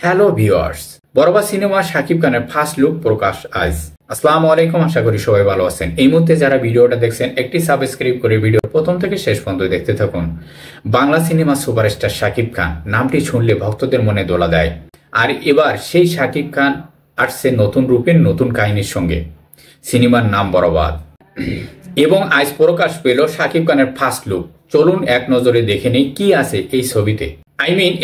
Hello viewers, বরবাদ cinema Shakib খানের first look প্রকাশ আজ। আসসালামু আলাইকুম, আশা করি সবাই ভালো আছেন। এই মুহূর্তে যারা ভিডিওটা দেখছেন একটি সাবস্ক্রাইব করে ভিডিও প্রথম থেকে শেষ পর্যন্ত দেখতে থাকুন। বাংলা সিনেমা সুপারস্টার শাকিব খান নামটি শুনলে ভক্তদের মনে দোলা দেয়। আর এবার সেই শাকিব খান আসছে নতুন রূপের নতুন কাহিনীর সঙ্গে। সিনেমার নাম বরবাদ এবং আজ প্রকাশ পেল শাকিব খানের ফার্স্ট লুক। চলুন এক নজরে দেখে নেই কি আছে এই ছবিতে।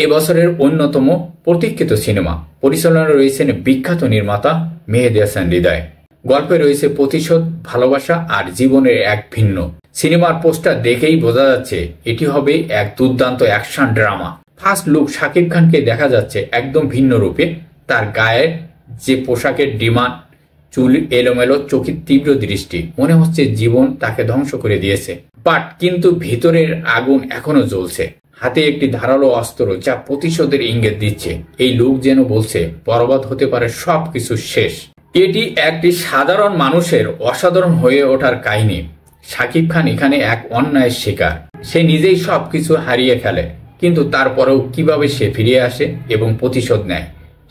এবছরের অন্যতম প্রতীক্ষিত সিনেমা। পরিচালনায় রয়েছেন বিখ্যাত নির্মাতা মেহেদী হাসান হৃদয়। গল্পে রয়েছে প্রতিশোধ, ভালোবাসা আর জীবনের এক ভিন্ন। সিনেমার পোস্টার দেখেই বোঝা যাচ্ছে এটি হবে এক দুর্দান্ত action drama. First look Shakib খানকে দেখা যাচ্ছে একদম ভিন্ন রূপে। তার গায়ের যে পোশাকের ডিমান্ড, চুল এলোমেলো, চোখের তীব্র দৃষ্টি, মনে হচ্ছে জীবন তাকে ধ্বংস করে দিয়েছে। কিন্তু ভিতরের আগুন এখনো জ্বলছে। হাতে একটি ধারালো অস্ত্র যা প্রতিশোধের ইঙ্গিত দিচ্ছে। এই লোক যেন বলছে বরবাদ হতে পারে সবকিছু শেষ। এটি একটি সাধারণ মানুষের অসাধারণ হয়ে ওঠার কাহিনী। শাকিব খান এখানে এক অন্যায়ের শিকার। সে নিজেই সবকিছু হারিয়ে ফেলে, কিন্তু তারপরেও কিভাবে সে ফিরে আসে এবং প্রতিশোধ নেয়,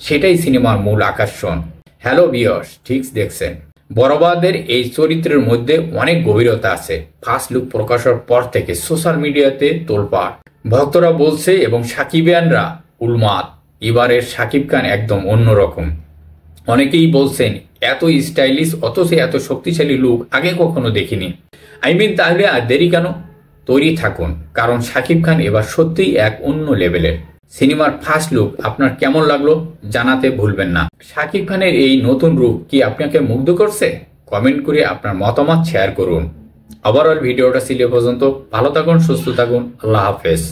সেটাই সিনেমার মূল আকর্ষণ। হ্যালো ভিউয়ার্স, ঠিক দেখছেন। বরবাদের এই চরিত্রের মধ্যে অনেক গভীরতা আছে। ফার্স্ট লুক প্রকাশের পর থেকে সোশ্যাল মিডিয়াতে তোলপাড়। ভক্তরা বলছে এবং সাকিবিয়ানরা উন্মাদ, এবারের শাকিব খান একদম অন্যরকম। অনেকেই বলছেন এত স্টাইলিশ অথচ এত শক্তিশালী লুক আগে কখনো দেখিনি। তাহলে আর দেরি কেন? তৈরি থাকুন, কারণ শাকিব খান এবার সত্যিই এক অন্য লেভেলের। সিনেমার ফার্স্ট লুক আপনার কেমন লাগলো জানাতে ভুলবেন না। শাকিব খানের এই নতুন রূপ কি আপনাকে মুগ্ধ করছে? কমেন্ট করে আপনার মতামত শেয়ার করুন। ওভারঅল ভিডিওটা ছিল পর্যন্ত। ভালো থাকুন, সুস্থ থাকুন, আল্লাহ হাফেজ।